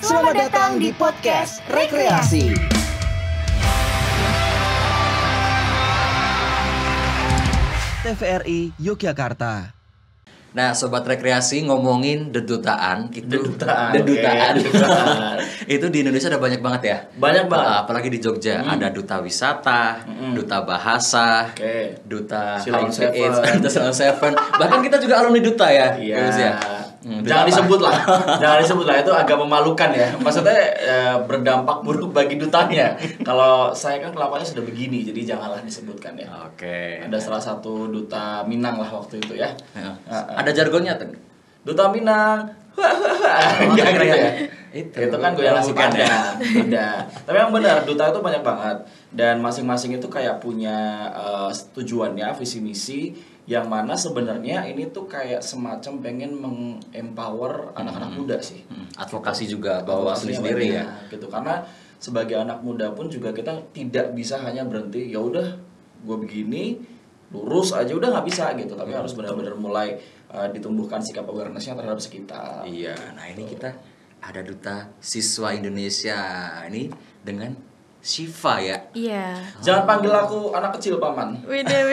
Selamat datang di podcast Rekreasi. TVRI Yogyakarta. Nah, sobat rekreasi, ngomongin dedutaan itu Dedutaan. itu di Indonesia ada banyak banget ya. Banyak banget. Apalagi di Jogja ada duta wisata, duta bahasa, duta Silon HIV/AIDS, Seven. duta Silon Seven. Bahkan kita juga alumni duta ya. Iya. Bagus ya? Jangan disebut lah. Jangan disebut lah, itu agak memalukan ya. Maksudnya berdampak buruk bagi dutanya. Kalau saya kan kelapanya sudah begini, jadi janganlah disebutkan ya. Oke. Ada salah satu duta Minang lah waktu itu ya. Ada jargonnya tuh. Duta Minang. Enggak gitu ya. Itu kan goyang nasi Bukan ya? padang. Beda. Tapi yang benar, duta itu banyak banget dan masing-masing itu kayak punya tujuannya, visi misi yang mana sebenarnya ini tuh kayak semacam pengen mengempower anak-anak muda sih. Advokasi juga bawa sendiri ya. Gitu. Karena sebagai anak muda pun juga kita tidak bisa hanya berhenti ya udah gue begini lurus aja udah nggak bisa gitu, tapi harus benar-benar mulai ditumbuhkan sikap awareness-nya terhadap sekitar. Iya, nah ini kita ada duta siswa Indonesia ini dengan Syifa ya. Iya. Jangan panggil aku anak kecil paman. Beda.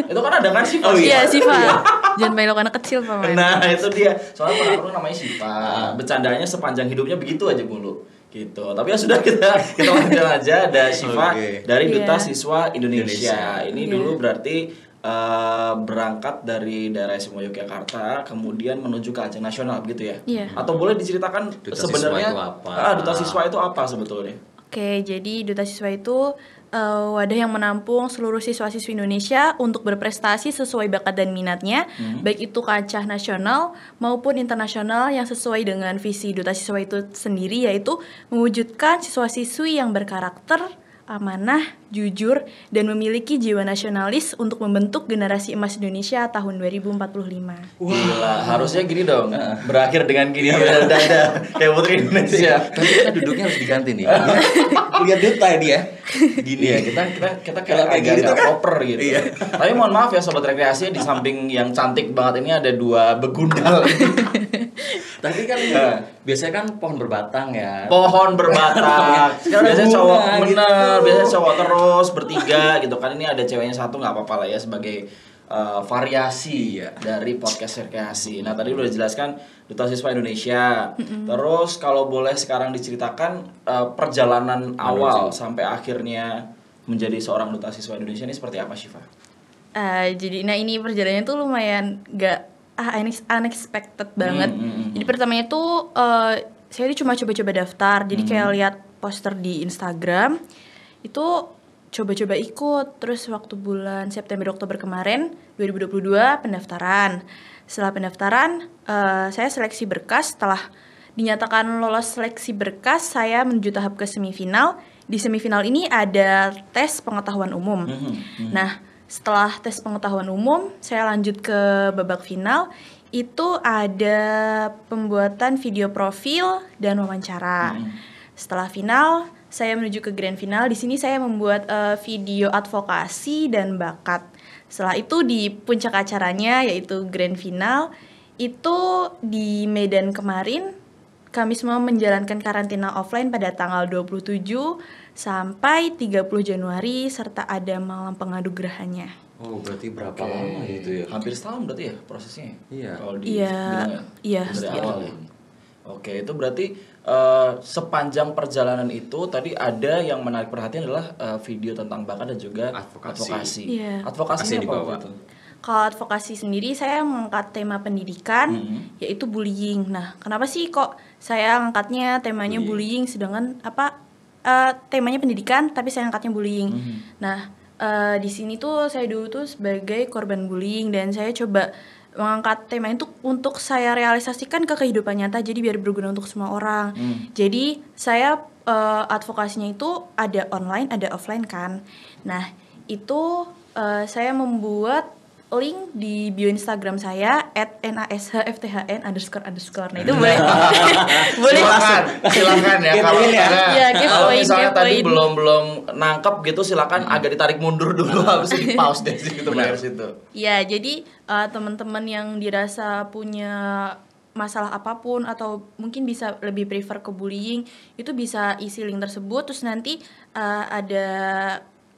Itu kan ada kan Syifa. Iya, Syifa. Jangan main lo anak kecil, Pak. Nah itu dia. Soalnya pernah aku namanya Syifa. Bercandanya sepanjang hidupnya begitu aja mulu. Gitu. Tapi ya sudah kita lanjutkan aja. Ada Syifa dari Duta Siswa Indonesia. Ini dulu berarti berangkat dari daerah istimewa Yogyakarta kemudian menuju ke ajang nasional begitu ya? Iya. Atau boleh diceritakan Duta sebenarnya siswa itu apa? Duta siswa itu apa sebetulnya? Oke, jadi Duta Siswa itu wadah yang menampung seluruh siswa-siswi Indonesia untuk berprestasi sesuai bakat dan minatnya, baik itu kancah nasional maupun internasional yang sesuai dengan visi Duta Siswa itu sendiri, yaitu mewujudkan siswa-siswi yang berkarakter, amanah, jujur, dan memiliki jiwa nasionalis untuk membentuk generasi emas Indonesia tahun 2045. Gila, harusnya gini dong. Berakhir dengan gini dada kayak Putri Indonesia. Tapi kita duduknya harus diganti nih. Lihat duta ini ya. Gini ya, kita kayak agak proper gitu. Iya. Tapi mohon maaf ya sobat rekreasi, di samping yang cantik banget ini ada dua begundal. Tapi kan biasanya kan pohon berbatang ya. Pohon berbatang. Biasanya cowok bener, biasanya cowok terus bertiga gitu kan. Ini ada ceweknya satu, nggak apa-apa lah ya sebagai variasi dari podcast rekreasi. Nah tadi udah dijelaskan Duta Siswa Indonesia. Terus kalau boleh sekarang diceritakan perjalanan awal sampai akhirnya menjadi seorang Duta Siswa Indonesia ini seperti apa, Syifa? Jadi, ini perjalanannya tuh lumayan unexpected banget. Jadi pertamanya tuh saya cuma coba-coba daftar. Jadi kayak lihat poster di Instagram itu coba-coba ikut. Terus waktu bulan September Oktober kemarin 2022 pendaftaran. Setelah pendaftaran saya seleksi berkas. Setelah dinyatakan lolos seleksi berkas, saya menuju tahap ke semifinal. Di semifinal ini ada tes pengetahuan umum. Nah, setelah tes pengetahuan umum, saya lanjut ke babak final. Itu ada pembuatan video profil dan wawancara. Setelah final, saya menuju ke grand final. Di sini saya membuat video advokasi dan bakat. Setelah itu di puncak acaranya yaitu grand final, itu di Medan kemarin kami semua menjalankan karantina offline pada tanggal 27 sampai 30 Januari serta ada malam pengadu gerahanya. Oh, berarti berapa lama itu ya? Hampir setahun berarti ya prosesnya? Iya. Kalau dibilang Iya, dari awal ya. Oke, itu berarti sepanjang perjalanan itu tadi ada yang menarik perhatian adalah video tentang bakat dan juga advokasi. Iya. Advokasi Advokasi apa dibawa. waktu itu? Kalau advokasi sendiri saya mengangkat tema pendidikan yaitu bullying. Nah, kenapa sih kok saya angkatnya temanya bullying sedangkan temanya pendidikan tapi saya angkatnya bullying. Nah, di sini tuh saya dulu tuh sebagai korban bullying dan saya coba mengangkat tema itu untuk saya realisasikan ke kehidupan nyata jadi biar berguna untuk semua orang. Jadi saya advokasinya itu ada online, ada offline kan. Nah, itu saya membuat link di bio Instagram saya @nashfthn__. Nah itu boleh boleh silakan ya kalau giveaway, misalnya tadi giveaway. belum nangkep gitu silakan agak ditarik mundur dulu habis itu di pause deh situ dari situ. Ya, jadi teman-teman yang dirasa punya masalah apapun atau mungkin bisa lebih prefer ke bullying, itu bisa isi link tersebut terus nanti ada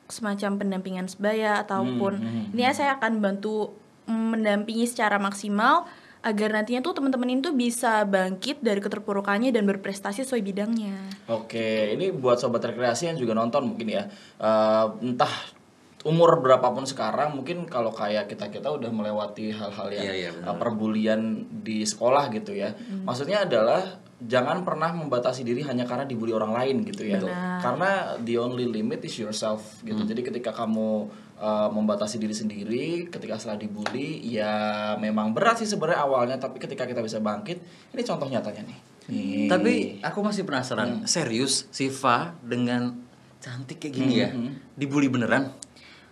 semacam pendampingan sebaya ataupun ini saya akan bantu mendampingi secara maksimal agar nantinya tuh teman-teman itu bisa bangkit dari keterpurukannya dan berprestasi sesuai bidangnya. Oke, ini buat sobat rekreasi yang juga nonton mungkin ya, entah umur berapapun sekarang, mungkin kalau kayak kita udah melewati hal-hal yang perbulian di sekolah gitu ya. Maksudnya adalah jangan pernah membatasi diri hanya karena dibully orang lain gitu ya. Karena the only limit is yourself gitu. Jadi ketika kamu membatasi diri sendiri ketika setelah dibully, ya memang berat sih sebenarnya awalnya, tapi ketika kita bisa bangkit, ini contoh nyatanya nih. Tapi aku masih penasaran, serius Siva dengan cantik kayak gini ya, dibully beneran?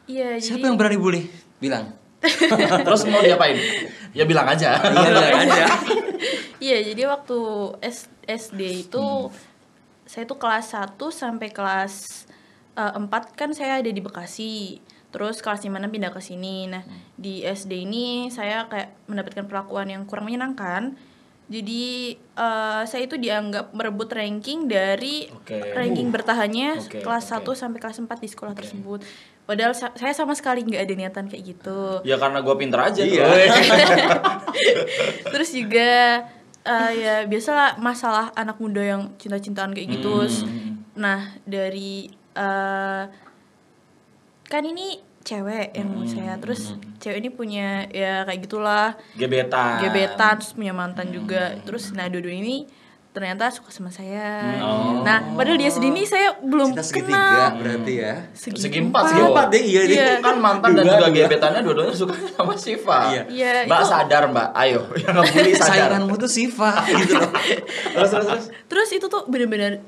Iya, Siapa yang berani bully? Bilang. Terus mau diapain? Ya bilang aja. Iya, bilang aja. Iya, jadi waktu SD itu saya tuh kelas 1 sampai kelas 4 kan saya ada di Bekasi. Terus kelas 5 pindah ke sini. Nah, di SD ini saya kayak mendapatkan perlakuan yang kurang menyenangkan. Jadi saya itu dianggap merebut ranking dari ranking bertahannya kelas 1 sampai kelas 4 di sekolah tersebut. Padahal saya sama sekali nggak ada niatan kayak gitu. Ya karena gue pinter aja. Iya. Terus juga ya biasalah masalah anak muda yang cinta-cintaan kayak gitu. Nah, dari kan ini cewek yang saya, terus cewek ini punya ya kayak gitulah gebetan terus punya mantan juga, terus nah dua-dua ini ternyata suka sama saya. Nah padahal dia sedini saya belum Cinta segitiga kenal. berarti ya. Segi empat deh, iya deh. Kan mantan dan juga gebetannya dua-duanya suka sama Siva. Iya, Mbak itu. sadar Mbak, ayo yang ngebully sadar. Sainganmu tuh Siva gitu loh. Terus itu tuh benar-benar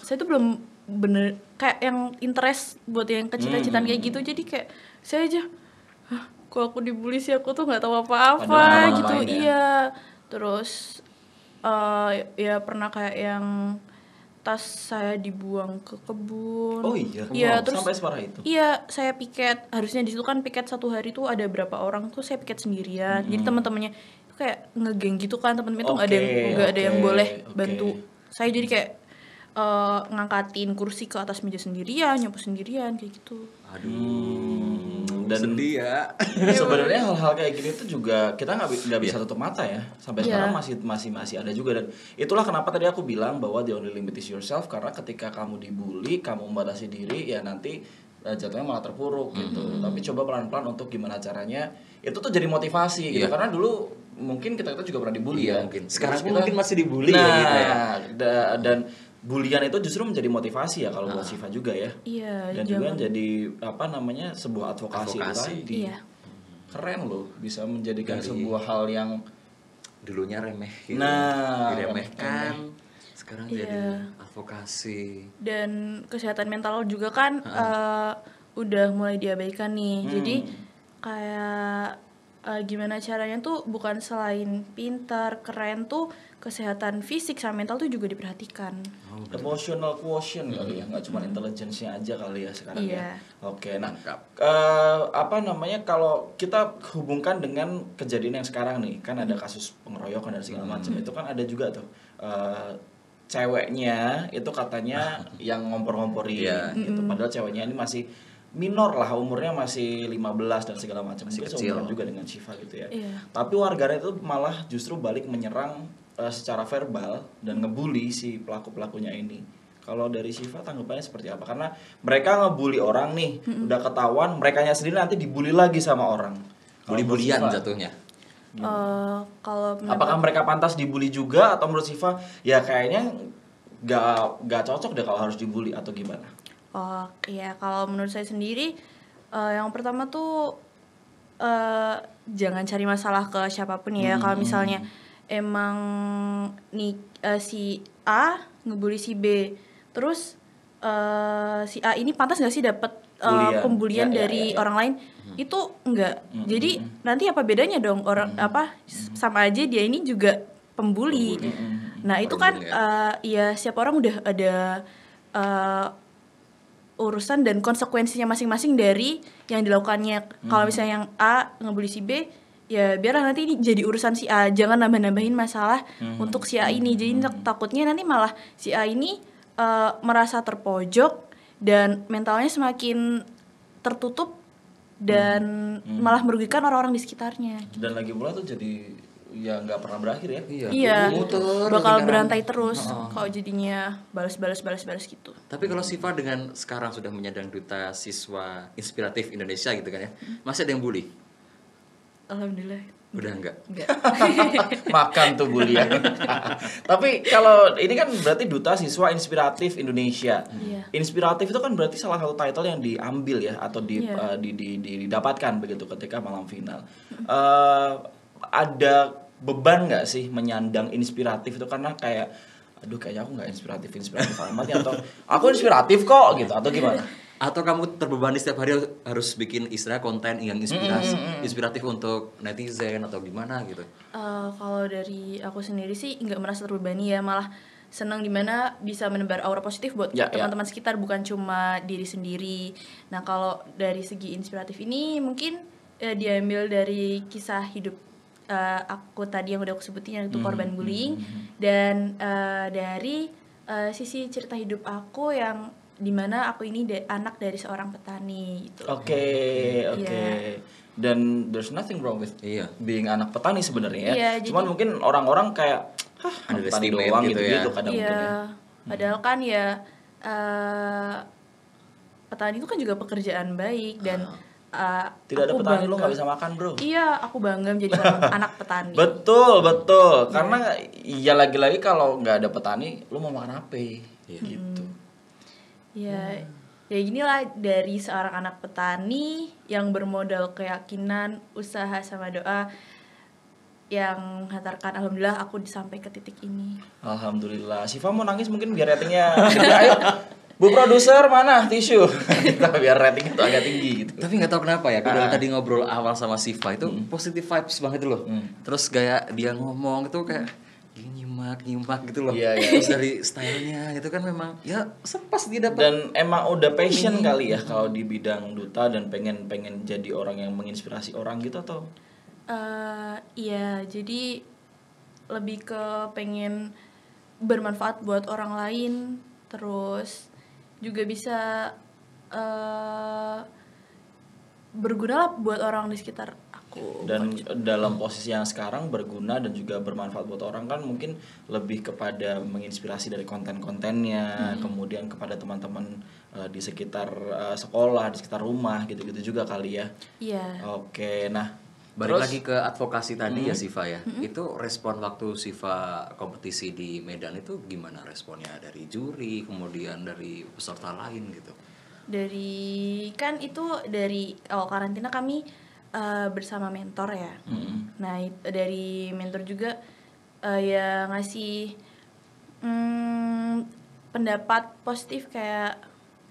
saya tuh belum bener kayak yang interest buat yang kecinta-cintaan kayak gitu, jadi kayak saya aja kok aku dibully sih, aku tuh nggak tahu apa-apa gitu. Iya, terus ya pernah kayak yang tas saya dibuang ke kebun. Oh iya. Iya, Wow, terus sampai separah itu. Iya, saya piket, harusnya di situ kan piket 1 hari tuh ada berapa orang tuh saya piket sendirian. Jadi teman-temannya itu kayak ngegeng gitu kan, teman-teman itu nggak ada yang boleh bantu. Saya jadi kayak ngangkatin kursi ke atas meja sendirian, nyapu sendirian kayak gitu. Dan sedih ya. Sebenarnya hal-hal kayak gini tuh juga kita nggak bisa tutup mata ya, sampai sekarang masih ada juga. Dan itulah kenapa tadi aku bilang bahwa the only limit is yourself, karena ketika kamu dibully, kamu membatasi diri, ya nanti jatuhnya malah terpuruk gitu. Tapi coba pelan-pelan untuk gimana caranya itu tuh jadi motivasi gitu. Karena dulu mungkin kita juga pernah dibully ya. Mungkin. Sekarang pun mungkin masih dibully ya gitu ya. Dan bulian itu justru menjadi motivasi ya kalau buat Siva juga ya. Iya. Dan juga jadi sebuah advokasi. Itu tadi. Iya. Keren loh, bisa menjadikan sebuah hal yang dulunya remeh gitu. Nah, diremehkan. Sekarang jadi advokasi. Dan kesehatan mental juga kan udah mulai diabaikan nih. Jadi kayak gimana caranya tuh bukan selain pintar, keren tuh kesehatan fisik sama mental tuh juga diperhatikan. Emotional quotient kali ya, nggak cuma intelligence-nya aja kali ya sekarang ya. Oke, nah kalau kita hubungkan dengan kejadian yang sekarang nih, kan ada kasus pengeroyokan dan segala macam, itu kan ada juga tuh ceweknya itu katanya yang ngompor-ngomporin gitu, padahal ceweknya ini masih minor lah, umurnya masih 15 dan segala macam, masih kecil juga dengan Siva gitu ya. Tapi warganet itu malah justru balik menyerang secara verbal dan ngebully si pelaku-pelakunya ini. Kalau dari Siva tanggapannya seperti apa? Karena mereka ngebully orang nih, udah ketahuan, merekanya sendiri nanti dibully lagi sama orang. Bully-bulian jatuhnya. Kalau apakah mereka pantas dibully juga, atau menurut Siva ya kayaknya gak cocok deh kalau harus dibully, atau gimana? Oh iya, kalau menurut saya sendiri yang pertama tuh jangan cari masalah ke siapapun ya. Kalau misalnya emang nih si A ngebully si B, terus si A ini pantas nggak sih dapat pembulian dari orang lain? Itu enggak. Jadi nanti apa bedanya dong, orang sama aja dia ini juga pembuli. Nah itu kan ya setiap orang udah ada urusan dan konsekuensinya masing-masing dari yang dilakukannya. Kalau misalnya yang A ngebully si B, ya biarlah nanti ini jadi urusan si A, jangan nambah-nambahin masalah untuk si A ini. Jadi takutnya nanti malah si A ini merasa terpojok dan mentalnya semakin tertutup dan malah merugikan orang-orang di sekitarnya. Dan lagi pula tuh jadi ya nggak pernah berakhir ya. Iya, muter, bakal lingkaran. berantai terus kalau jadinya balas gitu. Tapi kalau Siva dengan sekarang sudah menyandang duta siswa inspiratif Indonesia gitu kan ya, masih ada yang bully? Alhamdulillah. Udah enggak? Enggak. Makan tuh bulian. Tapi kalau ini kan berarti duta siswa inspiratif Indonesia. Iya. Inspiratif itu kan berarti salah satu title yang diambil ya atau Iya. didapatkan begitu ketika malam final. Ada beban nggak sih menyandang inspiratif itu, karena kayak aduh kayaknya aku nggak inspiratif amat ya, atau aku inspiratif kok gitu, atau gimana? Atau kamu terbebani setiap hari harus bikin istilah konten yang inspiratif untuk netizen atau gimana gitu? Kalau dari aku sendiri sih nggak merasa terbebani ya, malah senang dimana bisa menebar aura positif buat teman-teman sekitar, bukan cuma diri sendiri. Nah kalau dari segi inspiratif ini mungkin diambil dari kisah hidup aku tadi yang udah aku sebutin, yang itu korban bullying, dan dari sisi cerita hidup aku yang dimana aku ini anak dari seorang petani gitu. Oke. Iya. Dan there's nothing wrong with being anak petani sebenarnya ya. Iya, Cuman mungkin orang-orang kayak anak petani Underestimate doang gitu gitu ya. kadang mungkin ya. Iya, padahal kan ya petani itu kan juga pekerjaan baik dan Tidak ada aku petani lo bangga. nggak bisa makan bro. Iya, aku bangga menjadi seorang anak petani. Betul. Karena ya lagi-lagi kalau nggak ada petani, lo mau makan apa? Gitu. Ya, ya ginilah, dari seorang anak petani yang bermodal keyakinan, usaha sama doa, yang menghantarkan alhamdulillah aku sampai ke titik ini. Alhamdulillah. Siva mau nangis mungkin biar ratingnya gede. Ayo, Bu produser mana tisu? Biar ratingnya tuh agak tinggi gitu. Tapi nggak tahu kenapa ya, kalau tadi ngobrol awal sama Siva itu positive vibes banget loh. Terus kayak dia ngomong itu kayak nyimak gitu loh. Iya. Terus dari stylenya itu kan memang ya pas dia dapat. Dan emang udah passion kali ya kalau di bidang duta, dan pengen jadi orang yang menginspirasi orang gitu atau? Iya, jadi lebih ke pengen bermanfaat buat orang lain, terus juga bisa berguna lah buat orang di sekitar aku. Dan dalam posisi yang sekarang berguna dan juga bermanfaat buat orang kan mungkin lebih kepada menginspirasi dari konten-kontennya, kemudian kepada teman-teman di sekitar sekolah, di sekitar rumah gitu-gitu juga kali ya. Iya. Oke, nah Balik lagi ke advokasi tadi ya Siva ya. Itu respon waktu Siva kompetisi di Medan itu gimana responnya dari juri, kemudian dari peserta lain gitu? Dari kan itu dari awal karantina kami bersama mentor ya. Nah dari mentor juga ya ngasih pendapat positif kayak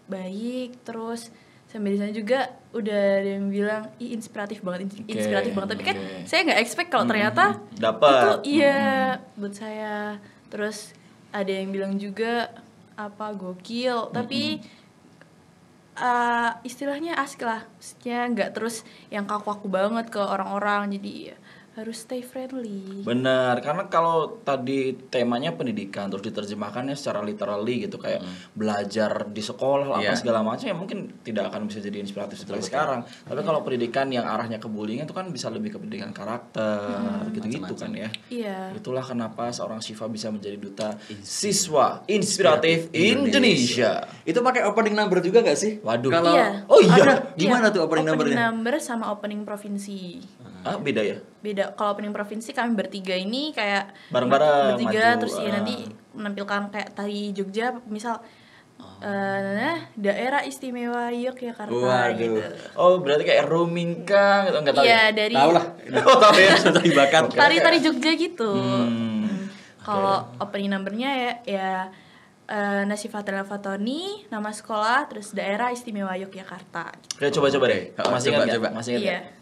baik, terus sampai di sana juga udah ada yang bilang inspiratif banget. Tapi kan saya nggak expect kalau ternyata dapat itu iya buat saya. Terus ada yang bilang juga apa gokil, tapi istilahnya asik lah, maksudnya nggak terus yang kaku banget ke orang-orang, jadi harus stay friendly. Benar, karena kalau tadi temanya pendidikan terus diterjemahkannya secara literally gitu kayak belajar di sekolah apa segala macam, ya mungkin tidak akan bisa jadi inspiratif seperti sekarang. Tapi kalau pendidikan yang arahnya ke bullying itu kan bisa lebih ke pendidikan karakter gitu-gitu kan ya. Iya. Itulah kenapa seorang Siva bisa menjadi duta siswa inspiratif Indonesia. Itu pakai opening number juga gak sih? Waduh. Kalau Iya. Oh iya. ada. Gimana tuh opening Opening numbernya? number sama opening provinsi. Beda ya? Beda. Kalau opening provinsi kami bertiga ini kayak Bareng-bareng, bertiga maju. terus ya nanti menampilkan kayak tari Jogja, misal daerah istimewa Yogyakarta gitu. Oh, berarti kayak Rumingka gitu, enggak tahu. Iya, Ya? dari Tahu lah. Oh, tahu ya. Tadi bakat. tari-tari Jogja gitu. Kalau Oke. opening numbernya ya Nasifatul Fatoni, nama sekolah, terus daerah istimewa Yogyakarta. Oke, coba-coba deh. Masih ingat Coba. nggak? Masih ingat Iya. nggak?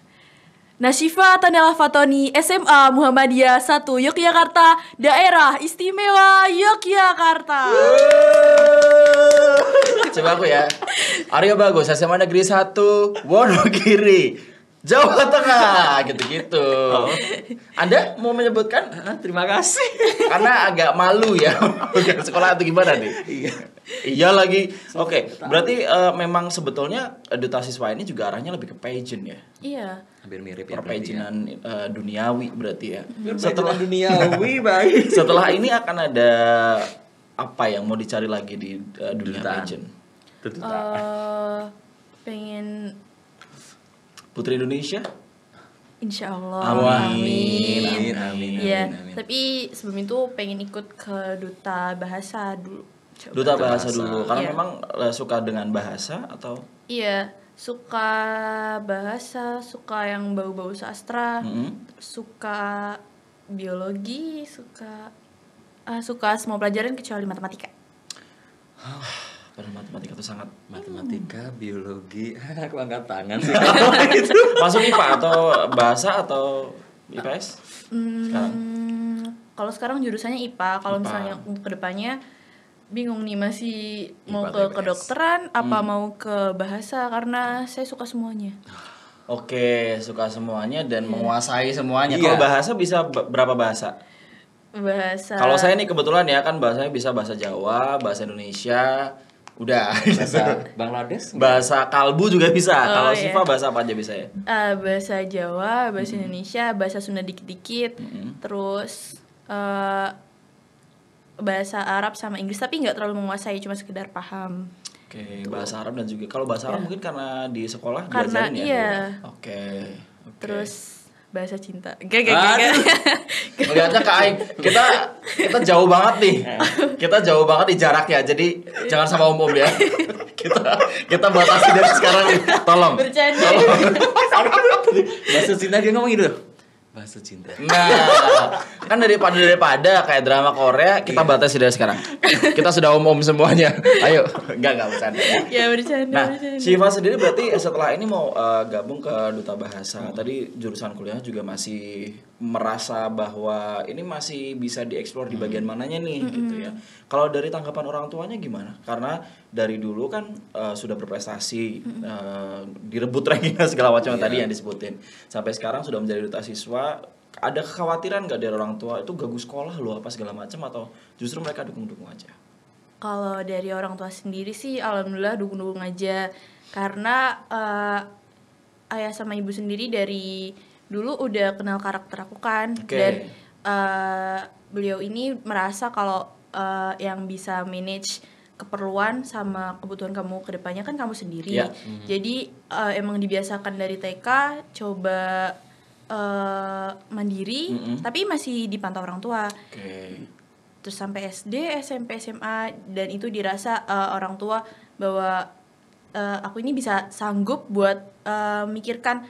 Nasifa Tanela Fatoni, SMA Muhammadiyah 1 Yogyakarta, daerah istimewa Yogyakarta. Coba aku ya. Aryo Bagus, SMA Negeri 1 Wonogiri. Jawa Tengah gitu-gitu. Anda mau menyebutkan? Terima kasih. Karena agak malu ya sekolah atau gimana nih? Iya lagi. Oke, berarti memang sebetulnya duta siswa ini juga arahnya lebih ke pageant ya. Iya. Hampir mirip ya. Perpageantan duniawi berarti ya. Setelah duniawi baik. Setelah ini akan ada apa yang mau dicari lagi di dunia Kedutaan. pageant? Pengen Putri Indonesia? Insya Allah. Amin. Iya. Tapi sebelum itu pengen ikut ke duta bahasa dulu. Coba. Duta bahasa dulu karena Iya. memang suka dengan bahasa atau Iya, suka bahasa, suka yang bau-bau sastra, suka biologi, suka semua pelajaran kecuali matematika. pada matematika itu sangat Matematika, biologi, aku angkat tangan sih. masuk IPA atau bahasa atau IPS sekarang? Kalau sekarang jurusannya IPA, kalau IPA. misalnya untuk kedepannya bingung nih masih mau IPA ke atau IPS? kedokteran apa mau ke bahasa karena saya suka semuanya. Oke, suka semuanya dan menguasai semuanya. Iya. Kalau bahasa bisa berapa bahasa? Bahasa. Kalau saya nih kebetulan ya kan bahasanya bisa bahasa Jawa, bahasa Indonesia, udah. Bahasa Bangladesh. Bahasa kalbu juga bisa. Kalau iya. Siva bahasa apa aja bisa ya? Bahasa Jawa, bahasa Indonesia, bahasa Sunda dikit-dikit, terus bahasa Arab sama Inggris tapi nggak terlalu menguasai, cuma sekedar paham. Oke, bahasa Arab dan juga kalau bahasa Arab mungkin karena di sekolah Karena diajarin ya. iya. Oke. Terus bahasa cinta. Gak. Melihatnya ke Aing, kita jauh banget nih. Kita jauh banget di jaraknya. Jadi jangan sama om-om ya. Kita batasi dari sekarang nih. Tolong. Bercanda. Bahasa cinta dia ngomong gitu. Bahasa cinta. Nah, kan daripada kayak drama Korea, kita batasi dari sekarang. Kita sudah om-om semuanya. Ayo, enggak bercanda ya. Ya bercanda. Nah, Siva sendiri berarti setelah ini mau gabung ke duta bahasa. Tadi jurusan kuliah juga masih merasa bahwa ini masih bisa dieksplor di bagian mananya nih gitu ya. Kalau dari tanggapan orang tuanya gimana? Karena dari dulu kan sudah berprestasi, direbut ranking segala macam yang tadi yang disebutin. Sampai sekarang sudah menjadi duta siswa. Ada kekhawatiran nggak dari orang tua itu ganggu sekolah lo apa segala macam atau justru mereka dukung-dukung aja? Kalau dari orang tua sendiri sih alhamdulillah dukung-dukung aja. Karena ayah sama ibu sendiri dari dulu udah kenal karakter aku kan. Oke. Dan beliau ini merasa kalau yang bisa manage keperluan sama kebutuhan kamu ke depannya kan kamu sendiri. Ya. Jadi emang dibiasakan dari TK coba mandiri tapi masih dipantau orang tua. Oke. Terus sampai SD, SMP, SMA dan itu dirasa orang tua bahwa aku ini bisa sanggup buat mikirkan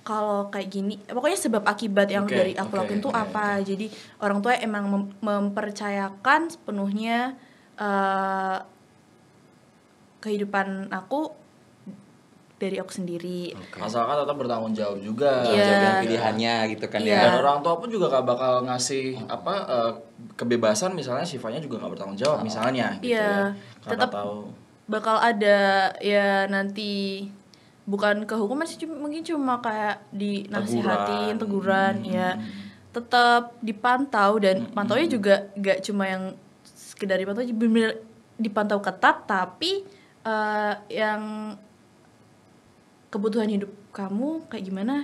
kalau kayak gini. Pokoknya sebab akibat yang dari aku lakuin tuh apa. Jadi orang tua emang mempercayakan sepenuhnya kehidupan aku dari aku sendiri. Asalkan tetap bertanggung jawab juga. Iya. Jaga pilihannya gitu kan Iya. Dan ya. orang tua pun juga gak bakal ngasih kebebasan misalnya Sivanya juga gak bertanggung jawab misalnya gitu Iya. ya. Karena Tetap tahu bakal ada ya nanti bukan kehukuman sih mungkin cuma kayak dinasihatin, teguran ya. Tetap dipantau dan pantaunya juga gak cuma yang sekedar dipantau, bener-bener dipantau ketat tapi yang kebutuhan hidup kamu kayak gimana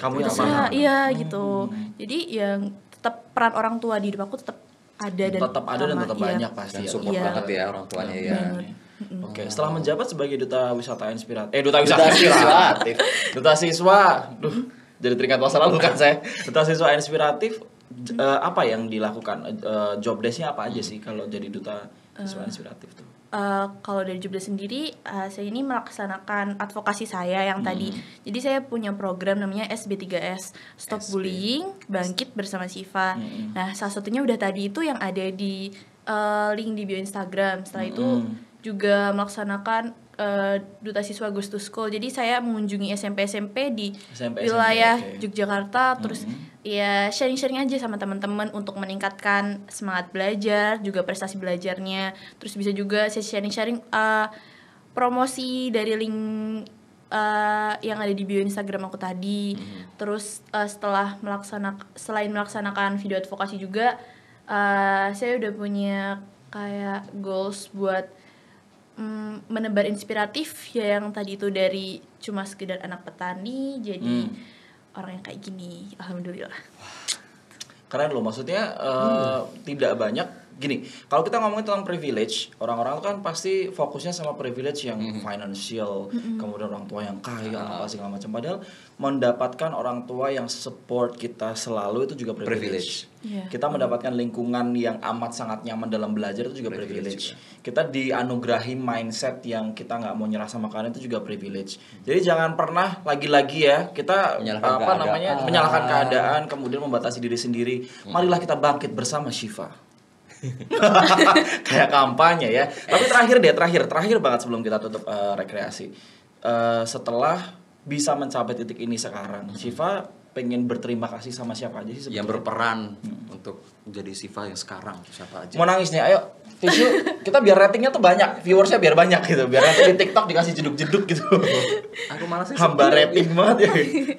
kamu yang terserah, paham. iya gitu. Jadi yang tetap peran orang tua di hidup aku tetap ada dan Tetap ada dan sama, tetap iya. banyak pasti Dan ya. support Iya. banget ya orang tuanya ya. Oke, setelah menjabat sebagai duta wisata inspiratif. Duta inspiratif. Duta siswa. Duh, jadi teringat masa lalu kan saya. Duta siswa inspiratif apa yang dilakukan? Job desk-nya apa aja sih kalau jadi duta siswa inspiratif tuh? Kalau dari Jobdesk sendiri, saya ini melaksanakan advokasi saya yang tadi. Jadi saya punya program namanya SB3S, Stop Bullying, Bangkit Bersama Siva. Nah, salah satunya udah tadi itu yang ada di link di bio Instagram. Setelah itu juga melaksanakan Duta Siswa Goes to School. Jadi saya mengunjungi SMP-SMP di wilayah Yogyakarta, terus ya sharing-sharing aja sama teman-teman untuk meningkatkan semangat belajar, juga prestasi belajarnya. Terus bisa juga saya sharing-sharing promosi dari link yang ada di bio Instagram aku tadi. Terus selain melaksanakan video advokasi juga, saya udah punya kayak goals buat menebar inspiratif ya, yang tadi itu dari cuma sekedar anak petani jadi orang yang kayak gini, alhamdulillah. Keren loh, maksudnya tidak banyak gini. Kalau kita ngomongin tentang privilege, orang-orang kan pasti fokusnya sama privilege yang financial, kemudian orang tua yang kaya, apa segala macam. Padahal mendapatkan orang tua yang support kita selalu itu juga privilege. Yeah. Kita mendapatkan lingkungan yang amat sangat nyaman dalam belajar itu juga privilege. Kita dianugerahi mindset yang kita nggak mau nyerah sama kalian itu juga privilege. Jadi jangan pernah lagi-lagi ya kita menyalahkan keadaan, kemudian membatasi diri sendiri. Marilah kita bangkit bersama Syifa. Kayak kampanye ya. Tapi terakhir banget sebelum kita tutup rekreasi. Setelah bisa mencapai titik ini sekarang, Syifa pengen berterima kasih sama siapa aja sih sebetulnya? Yang berperan untuk menjadi Syifa yang sekarang, siapa aja? Mau nangis nih, ayo tisu. Kita biar ratingnya tuh banyak, viewersnya biar banyak gitu. Biar nanti di TikTok dikasih jeduk-jeduk gitu. Aku malah sih hamba rating banget ya.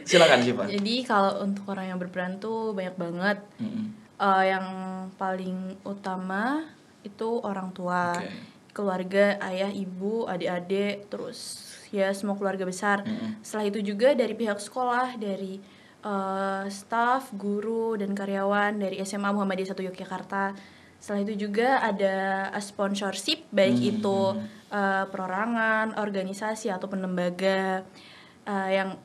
Silakan Syifa. Jadi kalau untuk orang yang berperan tuh banyak banget. Yang paling utama itu orang tua, keluarga, ayah, ibu, adik-adik, terus ya semua keluarga besar. Setelah itu juga dari pihak sekolah, dari staf, guru, dan karyawan dari SMA Muhammadiyah 1 Yogyakarta. Setelah itu juga ada sponsorship, baik itu perorangan, organisasi, ataupun lembaga yang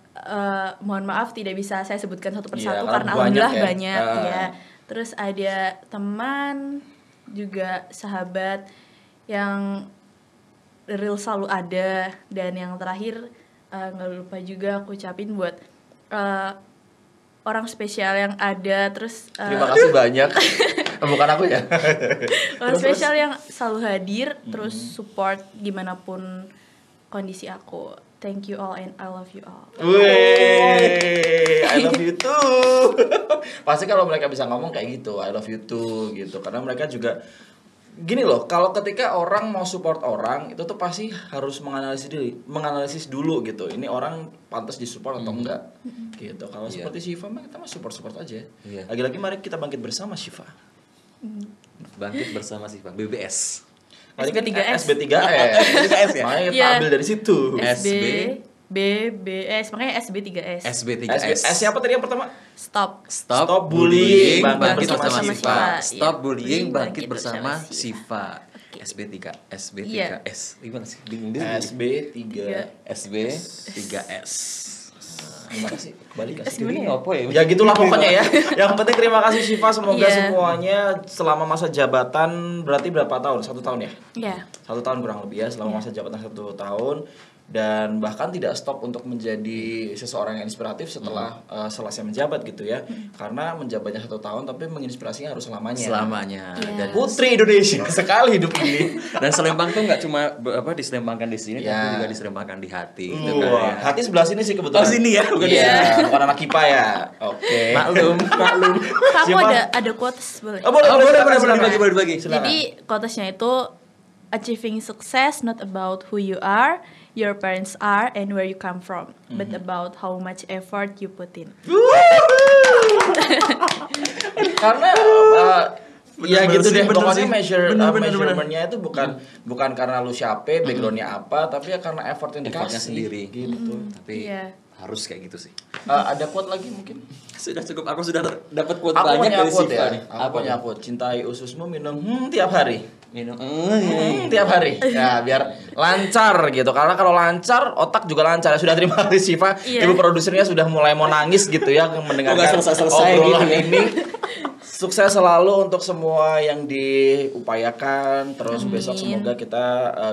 mohon maaf tidak bisa saya sebutkan satu persatu karena alhamdulillah banyak ya. Terus ada teman, juga sahabat yang real selalu ada. Dan yang terakhir gak lupa juga aku ucapin buat orang spesial yang ada. Terus terima kasih banyak. Bukan aku ya. Orang spesial yang selalu hadir, terus support gimana pun kondisi aku. Thank you all and I love you all. Wih, I love you too. Pasti kalau mereka bisa ngomong kayak gitu, I love you too gitu. Karena mereka juga gini loh, kalau ketika orang mau support orang itu tuh pasti harus menganalisis dulu gitu. Ini orang pantas disupport atau enggak gitu. Kalau seperti Syifa mah kita mah support aja. Lagi-lagi mari kita bangkit bersama Syifa. Bangkit bersama Syifa, BBS. Tadi kan SB3S. SB3S ya. Makanya kita ambil dari situ. BBS, makanya SB3S. SB3S. S siapa tadi yang pertama? Stop bullying, bangkit bersama bersama Syifa. Syifa. Stop bullying, bangkit Bangkit bersama bersama Syifa. SB3S. Gimana sih? Bingung deh. SB3S. Terima kasih. Balik kasih. Ini apa ya? Ya gitulah pokoknya ya. Yang penting terima kasih Syifa, semoga semuanya selama masa jabatan berarti berapa tahun? 1 tahun ya? Iya. 1 tahun kurang lebih ya, selama masa jabatan 1 tahun. Dan bahkan tidak stop untuk menjadi seseorang yang inspiratif setelah selesai menjabat gitu ya. Karena menjabatnya 1 tahun tapi menginspirasinya harus selamanya. Dan putri Indonesia sekali hidup ini. Dan selempang tuh nggak cuma diselempangkan di sini, tapi juga diselempangkan di hati. Gitu kan, ya. Hati sebelah sini sih kebetulan. Oh sini ya, bukan di sini. Bukan anak IPA ya. Oke. Maklum. Kamu ada quotes boleh? Boleh dibagi. Jadi quotesnya itu achieving success not about who you are, your parents are, and where you come from, but about how much effort you put in. Karena ya gitu deh, pokoknya measurementnya itu bukan karena lu siapa, backgroundnya apa, tapi ya karena effort yang dikasih sendiri gitu. Tapi harus kayak gitu sih. Ada quote lagi mungkin? Sudah cukup, aku sudah dapat quote Aku banyak dari quote Syifa ya. nih. Aku punya quote, cintai ususmu, minum tiap hari. Minum Tiap hari. Ya biar lancar gitu. Karena kalau lancar, otak juga lancar. Sudah terima kasih Syifa. Ibu produsernya sudah mulai mau nangis gitu ya mendengarkan obrolan ini. Sukses selalu untuk semua yang diupayakan. Terus besok semoga kita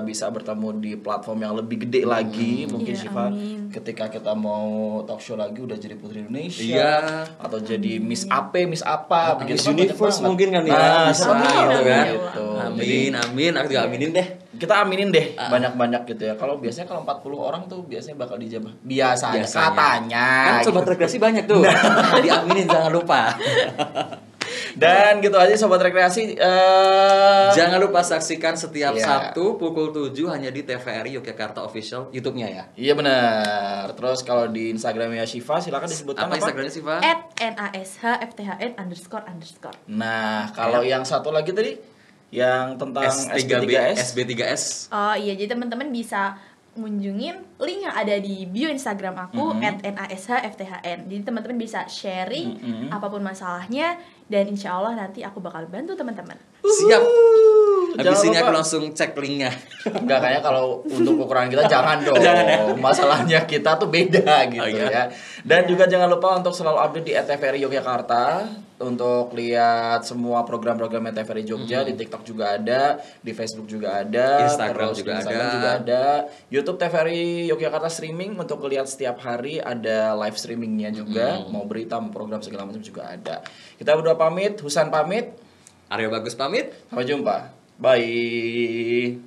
bisa bertemu di platform yang lebih gede lagi. Mungkin Syifa ketika kita mau talk show lagi udah jadi Putri Indonesia atau jadi Miss apa Miss Universe mungkin kan ya. Nah, bisa gitu kan. Gitu. Amin. Aku juga aminin deh. Kita aminin deh banyak-banyak gitu ya. Kalau biasanya kalau 40 orang tuh biasanya bakal dijabah. Biasanya katanya. Kan sobat rekreasi banyak tuh. Diaminin jangan lupa. Dan gitu aja sobat rekreasi. Jangan lupa saksikan setiap Iya. Sabtu pukul 7 hanya di TVRI Yogyakarta Official YouTube-nya ya. Iya benar. Terus kalau di Instagramnya Syifa silakan disebutkan Apa Instagramnya sih, Pak? @nashfthn_. Nah, kalau yang satu lagi tadi yang tentang S3B, SB3S. SB3S. Oh iya, jadi teman-teman bisa ngunjungin link yang ada di bio Instagram aku @nashfthn. Jadi teman-teman bisa sharing apapun masalahnya dan insya Allah nanti aku bakal bantu teman-teman. Siap. Jangan Habis ini lupa. aku langsung cek linknya. Enggak, kayaknya kalau untuk ukuran kita jangan dong. Jangan ya? Masalahnya kita tuh beda gitu Oh, iya. ya. Dan juga jangan lupa untuk selalu update di @tvri Yogyakarta untuk lihat semua program-program TVRI Jogja. Di TikTok juga ada, di Facebook juga ada, Instagram terus juga di Instagram ada. juga ada. YouTube TVRI Yogyakarta streaming untuk lihat setiap hari, ada live streamingnya juga. Mau berita, mau program segala macam juga ada. Kita berdua pamit, Husan pamit. Aryo Bagus pamit. Sampai jumpa. Bye.